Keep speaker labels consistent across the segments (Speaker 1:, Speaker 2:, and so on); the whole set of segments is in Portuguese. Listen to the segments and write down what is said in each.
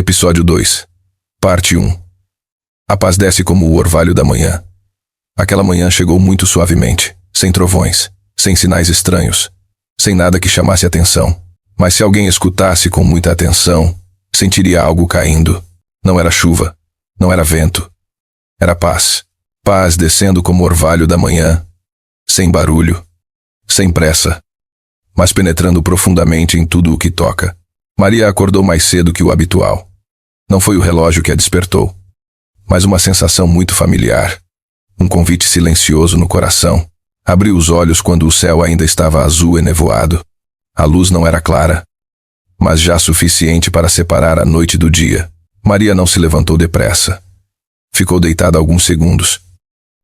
Speaker 1: Episódio 2. Parte 1. A paz desce como o orvalho da manhã. Aquela manhã chegou muito suavemente, sem trovões, sem sinais estranhos, sem nada que chamasse atenção. Mas se alguém escutasse com muita atenção, sentiria algo caindo. Não era chuva, não era vento. Era paz. Paz descendo como orvalho da manhã, sem barulho, sem pressa, mas penetrando profundamente em tudo o que toca. Maria acordou mais cedo que o habitual. Não foi o relógio que a despertou, mas uma sensação muito familiar. Um convite silencioso no coração. Abriu os olhos quando o céu ainda estava azul e nevoado. A luz não era clara, mas já suficiente para separar a noite do dia. Maria não se levantou depressa. Ficou deitada alguns segundos.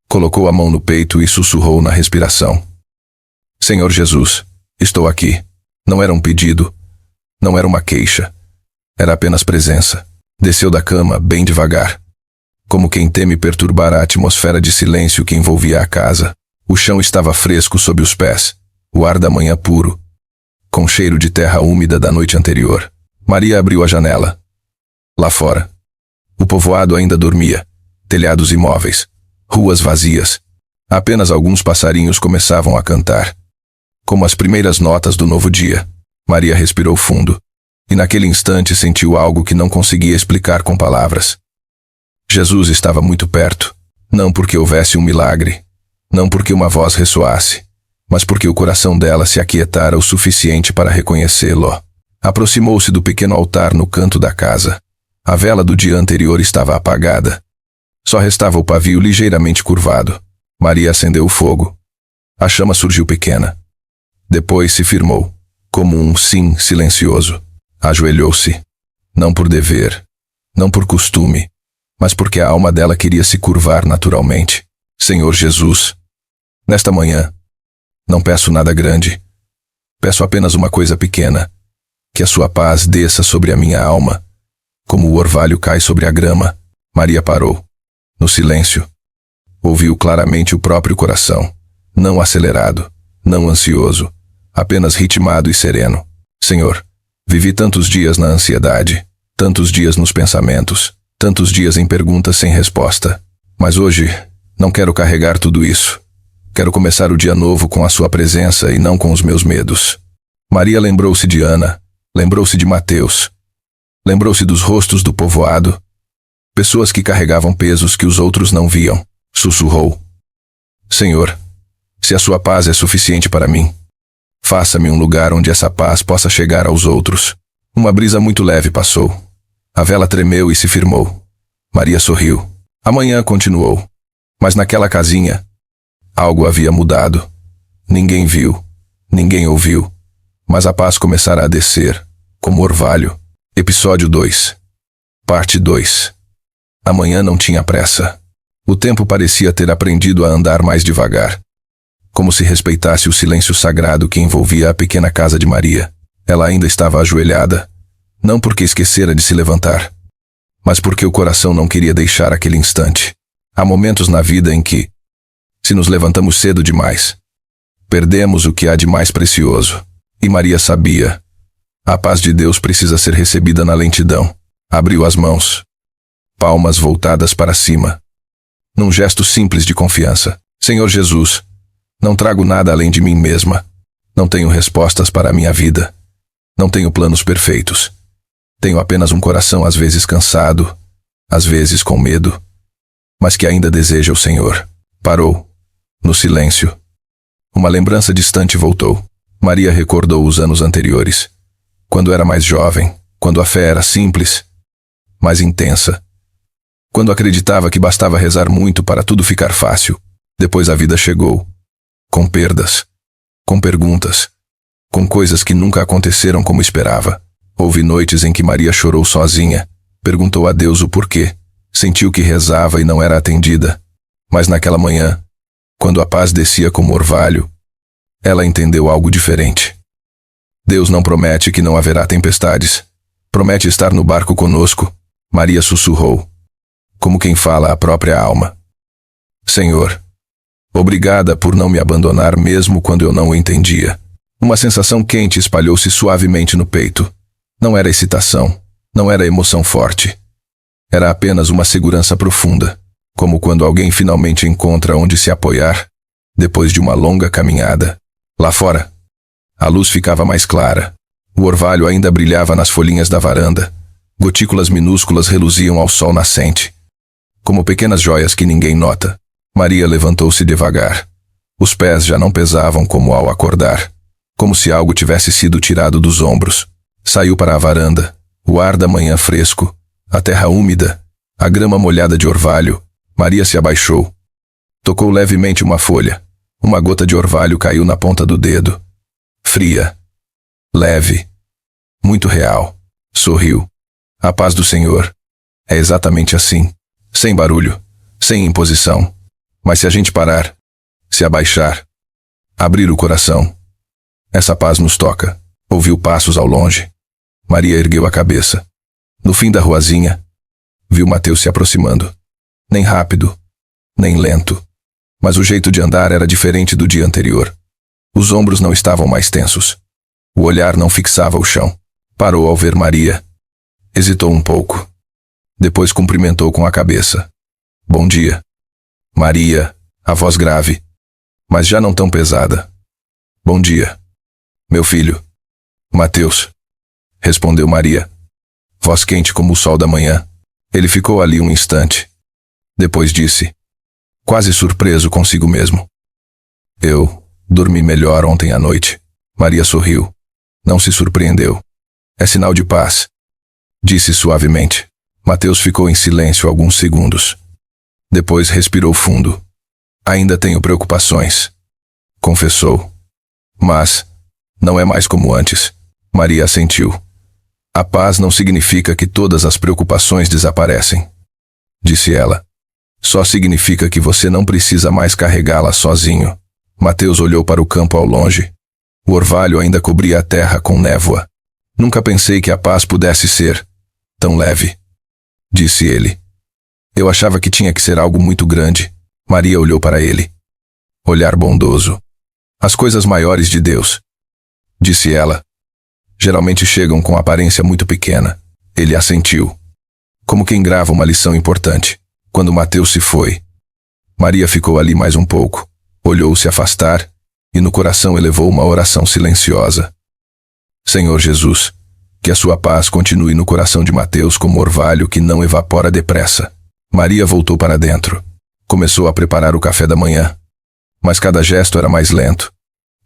Speaker 1: Colocou a mão no peito e sussurrou na respiração. Senhor Jesus, estou aqui. Não era um pedido. Não era uma queixa. Era apenas presença. Desceu da cama, bem devagar, como quem teme perturbar a atmosfera de silêncio que envolvia a casa. O chão estava fresco sob os pés, o ar da manhã puro, com cheiro de terra úmida da noite anterior. Maria abriu a janela. Lá fora, o povoado ainda dormia, telhados imóveis, ruas vazias. Apenas alguns passarinhos começavam a cantar, como as primeiras notas do novo dia. Maria respirou fundo. E naquele instante sentiu algo que não conseguia explicar com palavras. Jesus estava muito perto, não porque houvesse um milagre, não porque uma voz ressoasse, mas porque o coração dela se aquietara o suficiente para reconhecê-lo. Aproximou-se do pequeno altar no canto da casa. A vela do dia anterior estava apagada. Só restava o pavio ligeiramente curvado. Maria acendeu o fogo. A chama surgiu pequena. Depois se firmou, como um sim silencioso. Ajoelhou-se, não por dever, não por costume, mas porque a alma dela queria se curvar naturalmente. Senhor Jesus, nesta manhã, não peço nada grande. Peço apenas uma coisa pequena, que a sua paz desça sobre a minha alma, como o orvalho cai sobre a grama. Maria parou. No silêncio, ouviu claramente o próprio coração, não acelerado, não ansioso, apenas ritmado e sereno. Senhor, vivi tantos dias na ansiedade, tantos dias nos pensamentos, tantos dias em perguntas sem resposta. Mas hoje, não quero carregar tudo isso. Quero começar o dia novo com a sua presença e não com os meus medos. Maria lembrou-se de Ana, lembrou-se de Mateus, lembrou-se dos rostos do povoado, pessoas que carregavam pesos que os outros não viam. Sussurrou. Senhor, se a sua paz é suficiente para mim, faça-me um lugar onde essa paz possa chegar aos outros. Uma brisa muito leve passou. A vela tremeu e se firmou. Maria sorriu. A manhã continuou. Mas naquela casinha, algo havia mudado. Ninguém viu, ninguém ouviu, mas a paz começara a descer, como orvalho. Episódio 2. Parte 2. A manhã não tinha pressa. O tempo parecia ter aprendido a andar mais devagar, como se respeitasse o silêncio sagrado que envolvia a pequena casa de Maria. Ela ainda estava ajoelhada, não porque esquecera de se levantar, mas porque o coração não queria deixar aquele instante. Há momentos na vida em que, se nos levantamos cedo demais, perdemos o que há de mais precioso. E Maria sabia. A paz de Deus precisa ser recebida na lentidão. Abriu as mãos, palmas voltadas para cima, num gesto simples de confiança. Senhor Jesus, não trago nada além de mim mesma. Não tenho respostas para a minha vida. Não tenho planos perfeitos. Tenho apenas um coração às vezes cansado, às vezes com medo, mas que ainda deseja o Senhor. Parou. No silêncio, uma lembrança distante voltou. Maria recordou os anos anteriores, quando era mais jovem, quando a fé era simples, mais intensa, quando acreditava que bastava rezar muito para tudo ficar fácil. Depois a vida chegou. Com perdas, com perguntas, com coisas que nunca aconteceram como esperava. Houve noites em que Maria chorou sozinha, perguntou a Deus o porquê, sentiu que rezava e não era atendida. Mas naquela manhã, quando a paz descia como orvalho, ela entendeu algo diferente. Deus não promete que não haverá tempestades, promete estar no barco conosco. Maria sussurrou, como quem fala à própria alma. Senhor, obrigada por não me abandonar mesmo quando eu não o entendia. Uma sensação quente espalhou-se suavemente no peito. Não era excitação, Não era emoção forte. Era apenas uma segurança profunda, como quando alguém finalmente encontra onde se apoiar, depois de uma longa caminhada. Lá fora, a luz ficava mais clara. O orvalho ainda brilhava nas folhinhas da varanda. Gotículas minúsculas reluziam ao sol nascente, como pequenas joias que ninguém nota. Maria levantou-se devagar. Os pés já não pesavam como ao acordar, como se algo tivesse sido tirado dos ombros. Saiu para a varanda, o ar da manhã fresco, a terra úmida, a grama molhada de orvalho. Maria se abaixou. Tocou levemente uma folha. Uma gota de orvalho caiu na ponta do dedo. Fria. Leve. Muito real. Sorriu. A paz do Senhor. É exatamente assim. Sem barulho. Sem imposição. Mas se a gente parar, se abaixar, abrir o coração, essa paz nos toca. Ouviu passos ao longe. Maria ergueu a cabeça. No fim da ruazinha, viu Mateus se aproximando. Nem rápido, nem lento. Mas o jeito de andar era diferente do dia anterior. Os ombros não estavam mais tensos. O olhar não fixava o chão. Parou ao ver Maria. Hesitou um pouco. Depois cumprimentou com a cabeça. Bom dia. Maria, a voz grave, mas já não tão pesada. Bom dia. Meu filho. Mateus. Respondeu Maria. Voz quente como o sol da manhã. Ele ficou ali um instante. Depois disse, quase surpreso consigo mesmo. Eu dormi melhor ontem à noite. Maria sorriu. Não se surpreendeu. É sinal de paz. Disse suavemente. Mateus ficou em silêncio alguns segundos. Depois respirou fundo. Ainda tenho preocupações, confessou. Mas não é mais como antes. Maria assentiu. A paz não significa que todas as preocupações desaparecem, disse ela. Só significa que você não precisa mais carregá-la sozinho. Mateus olhou para o campo ao longe. O orvalho ainda cobria a terra com névoa. Nunca pensei que a paz pudesse ser tão leve, disse ele. Eu achava que tinha que ser algo muito grande. Maria olhou para ele. Olhar bondoso. As coisas maiores de Deus, disse ela, geralmente chegam com aparência muito pequena. Ele assentiu, como quem grava uma lição importante. Quando Mateus se foi, Maria ficou ali mais um pouco, olhou se afastar, e no coração elevou uma oração silenciosa. Senhor Jesus, que a sua paz continue no coração de Mateus como orvalho que não evapora depressa. Maria voltou para dentro. Começou a preparar o café da manhã. Mas cada gesto era mais lento.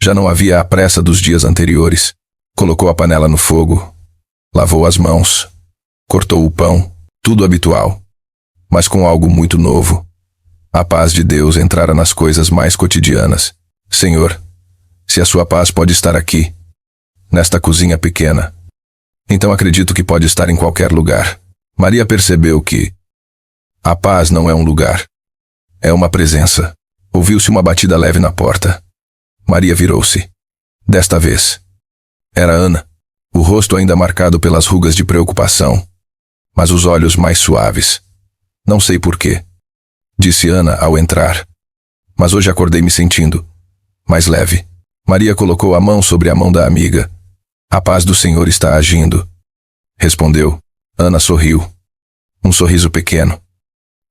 Speaker 1: Já não havia a pressa dos dias anteriores. Colocou a panela no fogo. Lavou as mãos. Cortou o pão. Tudo habitual. Mas com algo muito novo. A paz de Deus entrara nas coisas mais cotidianas. Senhor, se a sua paz pode estar aqui, nesta cozinha pequena, então acredito que pode estar em qualquer lugar. Maria percebeu que a paz não é um lugar. É uma presença. Ouviu-se uma batida leve na porta. Maria virou-se. Desta vez, era Ana, o rosto ainda marcado pelas rugas de preocupação, mas os olhos mais suaves. Não sei porquê, disse Ana ao entrar, mas hoje acordei me sentindo mais leve. Maria colocou a mão sobre a mão da amiga. A paz do Senhor está agindo, respondeu. Ana sorriu. Um sorriso pequeno,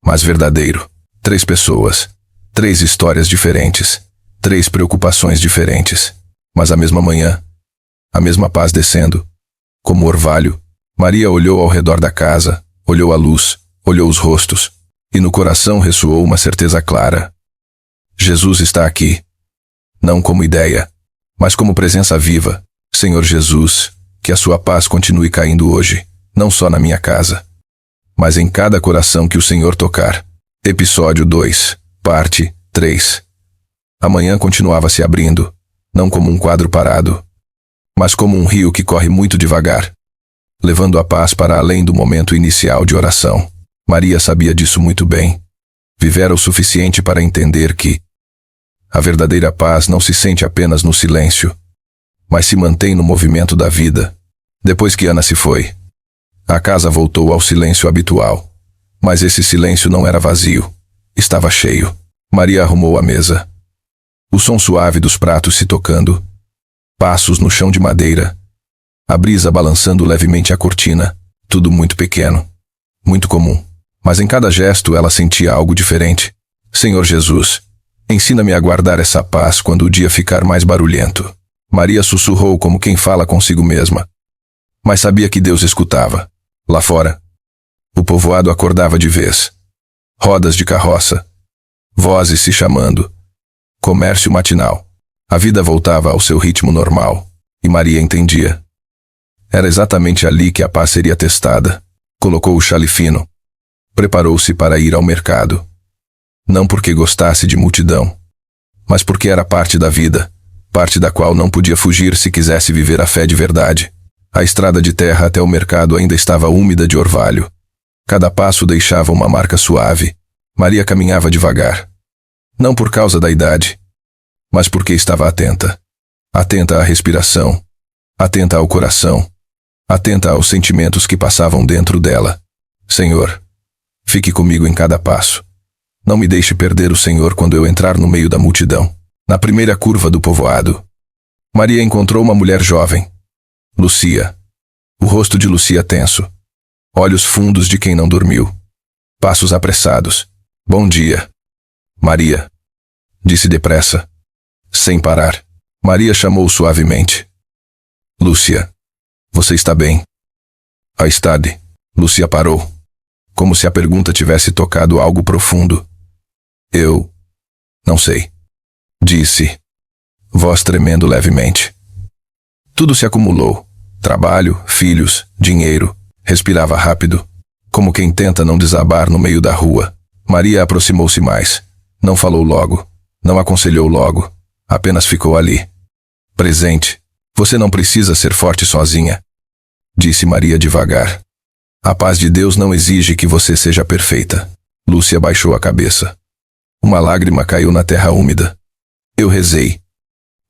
Speaker 1: mas verdadeiro. 3 pessoas, 3 histórias diferentes, 3 preocupações diferentes, mas a mesma manhã, a mesma paz descendo, como orvalho. Maria olhou ao redor da casa, olhou a luz, olhou os rostos, e no coração ressoou uma certeza clara. Jesus está aqui. Não como ideia, mas como presença viva. Senhor Jesus, que a sua paz continue caindo hoje, não só na minha casa, mas em cada coração que o Senhor tocar. Episódio 2, parte 3. A manhã continuava se abrindo, não como um quadro parado, mas como um rio que corre muito devagar, levando a paz para além do momento inicial de oração. Maria sabia disso muito bem. Vivera o suficiente para entender que a verdadeira paz não se sente apenas no silêncio, mas se mantém no movimento da vida. Depois que Ana se foi, a casa voltou ao silêncio habitual. Mas esse silêncio não era vazio. Estava cheio. Maria arrumou a mesa. O som suave dos pratos se tocando. Passos no chão de madeira. A brisa balançando levemente a cortina. Tudo muito pequeno, muito comum. Mas em cada gesto ela sentia algo diferente. Senhor Jesus, ensina-me a guardar essa paz quando o dia ficar mais barulhento. Maria sussurrou como quem fala consigo mesma. Mas sabia que Deus escutava. Lá fora, o povoado acordava de vez. Rodas de carroça, vozes se chamando, comércio matinal. A vida voltava ao seu ritmo normal, e Maria entendia. Era exatamente ali que a paz seria testada. Colocou o chale fino. Preparou-se para ir ao mercado. Não porque gostasse de multidão, mas porque era parte da vida, parte da qual não podia fugir se quisesse viver a fé de verdade. A estrada de terra até o mercado ainda estava úmida de orvalho. Cada passo deixava uma marca suave. Maria caminhava devagar. Não por causa da idade, mas porque estava atenta. Atenta à respiração, atenta ao coração, atenta aos sentimentos que passavam dentro dela. Senhor, fique comigo em cada passo. Não me deixe perder o Senhor quando eu entrar no meio da multidão. Na primeira curva do povoado, Maria encontrou uma mulher jovem. Lucia. O rosto de Lucia tenso. Olhos fundos de quem não dormiu. Passos apressados. Bom dia, Maria, disse depressa. Sem parar, Maria chamou suavemente. Lúcia, você está bem? Mais tarde, Lúcia parou, como se a pergunta tivesse tocado algo profundo. Eu não sei, disse, voz tremendo levemente. Tudo se acumulou. Trabalho, filhos, dinheiro. Respirava rápido, como quem tenta não desabar no meio da rua. Maria aproximou-se mais. Não falou logo, não aconselhou logo. Apenas ficou ali. Presente. Você não precisa ser forte sozinha, disse Maria devagar. A paz de Deus não exige que você seja perfeita. Lúcia baixou a cabeça. Uma lágrima caiu na terra úmida. Eu rezei,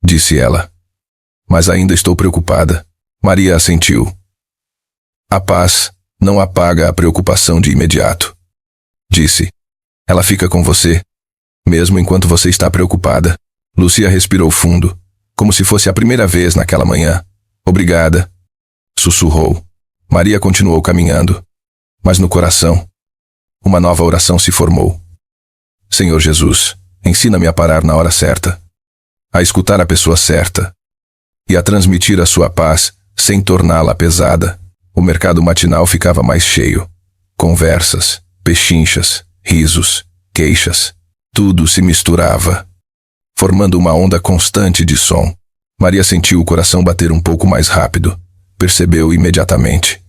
Speaker 1: disse ela. Mas ainda estou preocupada. Maria assentiu. A paz não apaga a preocupação de imediato, disse. Ela fica com você, mesmo enquanto você está preocupada. Lúcia respirou fundo, como se fosse a primeira vez naquela manhã. Obrigada, sussurrou. Maria continuou caminhando, mas no coração, uma nova oração se formou. Senhor Jesus, ensina-me a parar na hora certa, a escutar a pessoa certa e a transmitir a sua paz sem torná-la pesada. O mercado matinal ficava mais cheio. Conversas, pechinchas, risos, queixas, tudo se misturava, formando uma onda constante de som. Maria sentiu o coração bater um pouco mais rápido. Percebeu imediatamente.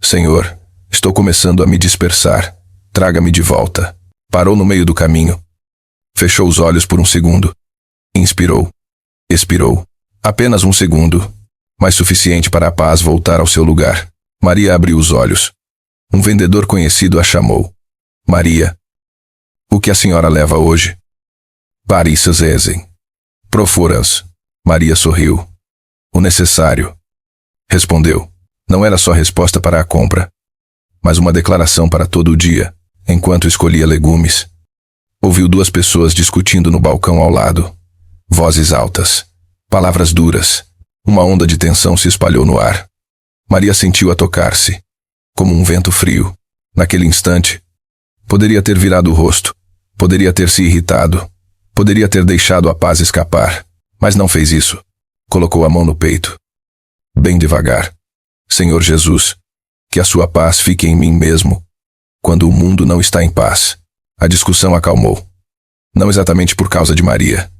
Speaker 1: Senhor, estou começando a me dispersar. Traga-me de volta. Parou no meio do caminho. Fechou os olhos por um segundo. Inspirou. Expirou. Apenas um segundo, mas suficiente para a paz voltar ao seu lugar. Maria abriu os olhos. Um vendedor conhecido a chamou. Maria, o que a senhora leva hoje? Parissas essen. Profuras. Maria sorriu. O necessário. Respondeu. Não era só resposta para a compra, mas uma declaração para todo o dia, enquanto escolhia legumes. Ouviu duas pessoas discutindo no balcão ao lado. Vozes altas. Palavras duras. Uma onda de tensão se espalhou no ar. Maria sentiu-a tocar-se, como um vento frio. Naquele instante, poderia ter virado o rosto, poderia ter se irritado, poderia ter deixado a paz escapar, mas não fez isso. Colocou a mão no peito. Bem devagar. Senhor Jesus, que a sua paz fique em mim mesmo, quando o mundo não está em paz. A discussão acalmou. Não exatamente por causa de Maria,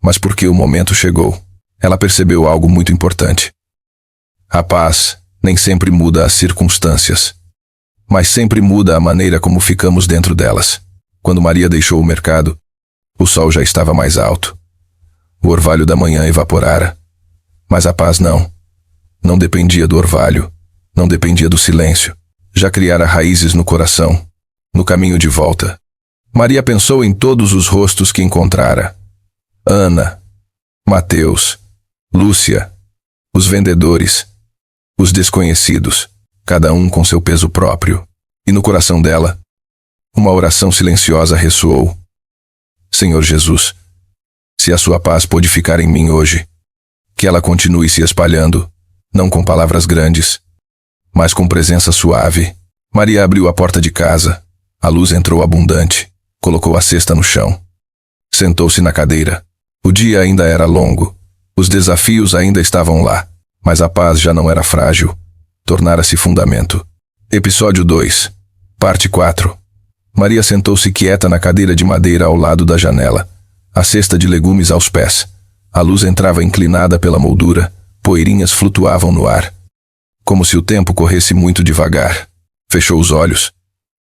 Speaker 1: mas porque o momento chegou. Ela percebeu algo muito importante. A paz nem sempre muda as circunstâncias, mas sempre muda a maneira como ficamos dentro delas. Quando Maria deixou o mercado, o sol já estava mais alto. O orvalho da manhã evaporara. Mas a paz não. Não dependia do orvalho, não dependia do silêncio. Já criara raízes no coração, no caminho de volta. Maria pensou em todos os rostos que encontrara. Ana, Mateus, Lúcia, os vendedores, os desconhecidos, cada um com seu peso próprio. E no coração dela, uma oração silenciosa ressoou. Senhor Jesus, se a sua paz pôde ficar em mim hoje, que ela continue se espalhando, não com palavras grandes, mas com presença suave. Maria abriu a porta de casa. A luz entrou abundante. Colocou a cesta no chão. Sentou-se na cadeira. O dia ainda era longo. Os desafios ainda estavam lá, mas a paz já não era frágil. Tornara-se fundamento. Episódio 2. Parte 4. Maria sentou-se quieta na cadeira de madeira ao lado da janela, a cesta de legumes aos pés. A luz entrava inclinada pela moldura, poeirinhas flutuavam no ar. Como se o tempo corresse muito devagar. Fechou os olhos.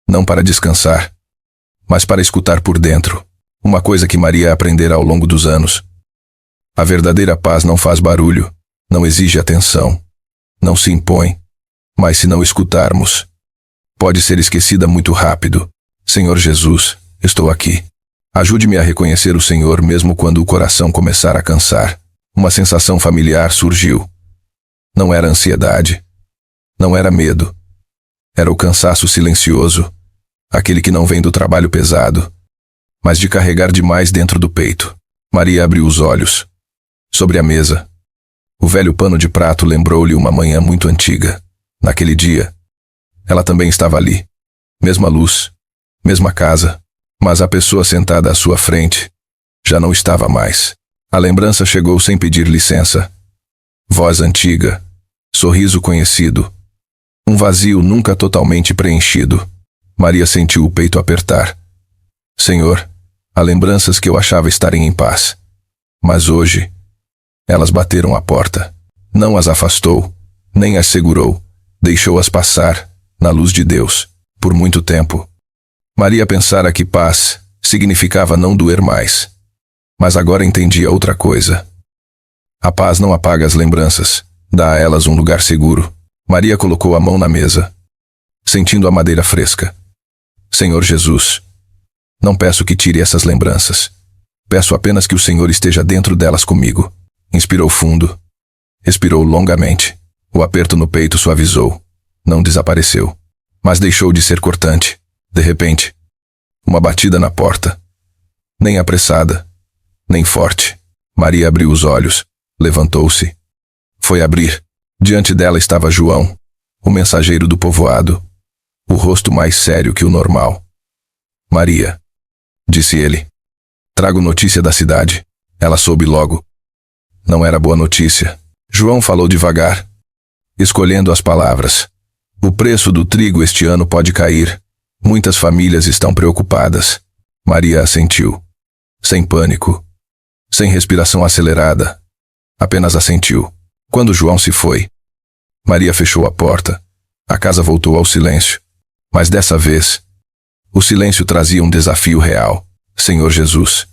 Speaker 1: Não para descansar, mas para escutar por dentro. Uma coisa que Maria aprendera ao longo dos anos. A verdadeira paz não faz barulho, não exige atenção, não se impõe. Mas se não escutarmos, pode ser esquecida muito rápido. Senhor Jesus, estou aqui. Ajude-me a reconhecer o Senhor mesmo quando o coração começar a cansar. Uma sensação familiar surgiu. Não era ansiedade. Não era medo. Era o cansaço silencioso. Aquele que não vem do trabalho pesado, mas de carregar demais dentro do peito. Maria abriu os olhos. Sobre a mesa, o velho pano de prato lembrou-lhe uma manhã muito antiga. Naquele dia, ela também estava ali. Mesma luz, mesma casa, mas a pessoa sentada à sua frente já não estava mais. A lembrança chegou sem pedir licença. Voz antiga, sorriso conhecido, um vazio nunca totalmente preenchido. Maria sentiu o peito apertar. Senhor, há lembranças que eu achava estarem em paz. Mas hoje, elas bateram à porta. Não as afastou, nem as segurou. Deixou-as passar, na luz de Deus, por muito tempo. Maria pensara que paz significava não doer mais. Mas agora entendia outra coisa. A paz não apaga as lembranças, dá a elas um lugar seguro. Maria colocou a mão na mesa, sentindo a madeira fresca. Senhor Jesus, não peço que tire essas lembranças. Peço apenas que o Senhor esteja dentro delas comigo. Inspirou fundo. Expirou longamente. O aperto no peito suavizou. Não desapareceu, mas deixou de ser cortante. De repente, uma batida na porta. Nem apressada, nem forte. Maria abriu os olhos. Levantou-se. Foi abrir. Diante dela estava João, o mensageiro do povoado. O rosto mais sério que o normal. Maria, disse ele. Trago notícia da cidade. Ela soube logo. Não era boa notícia. João falou devagar, escolhendo as palavras. O preço do trigo este ano pode cair. Muitas famílias estão preocupadas. Maria assentiu. Sem pânico. Sem respiração acelerada. Apenas assentiu. Quando João se foi, Maria fechou a porta. A casa voltou ao silêncio. Mas dessa vez, o silêncio trazia um desafio real. Senhor Jesus,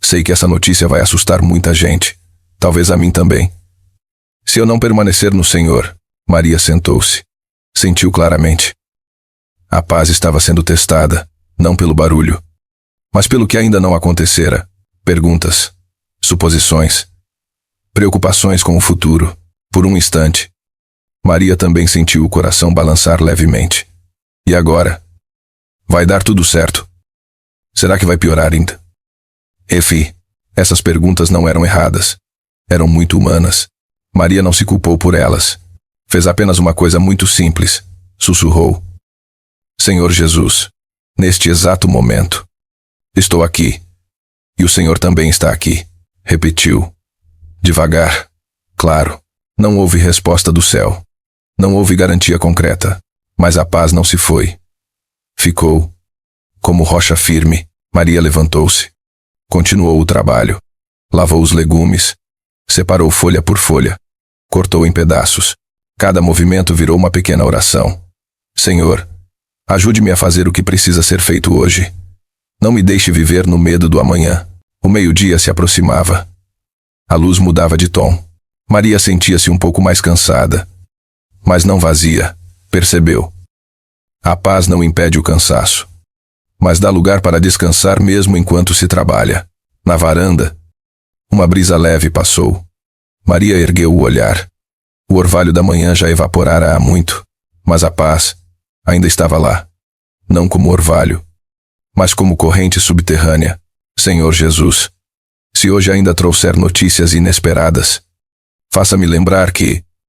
Speaker 1: sei que essa notícia vai assustar muita gente. Talvez a mim também. Se eu não permanecer no Senhor, Maria sentou-se. Sentiu claramente. A paz estava sendo testada, não pelo barulho, mas pelo que ainda não acontecera. Perguntas, suposições, preocupações com o futuro. Por um instante, Maria também sentiu o coração balançar levemente. E agora? Vai dar tudo certo? Será que vai piorar ainda? Enfim, essas perguntas não eram erradas. Eram muito humanas. Maria não se culpou por elas. Fez apenas uma coisa muito simples. Sussurrou. Senhor Jesus, neste exato momento, estou aqui. E o Senhor também está aqui. Repetiu. Devagar. Claro. Não houve resposta do céu. Não houve garantia concreta. Mas a paz não se foi. Ficou. Como rocha firme, Maria levantou-se. Continuou o trabalho. Lavou os legumes. Separou folha por folha. Cortou em pedaços. Cada movimento virou uma pequena oração. Senhor, ajude-me a fazer o que precisa ser feito hoje. Não me deixe viver no medo do amanhã. O meio-dia se aproximava. A luz mudava de tom. Maria sentia-se um pouco mais cansada. Mas não vazia, percebeu. A paz não impede o cansaço, mas dá lugar para descansar mesmo enquanto se trabalha. Na varanda, uma brisa leve passou. Maria ergueu o olhar. O orvalho da manhã já evaporara há muito, mas a paz ainda estava lá. Não como orvalho, mas como corrente subterrânea. Senhor Jesus, se hoje ainda trouxer notícias inesperadas, faça-me lembrar que,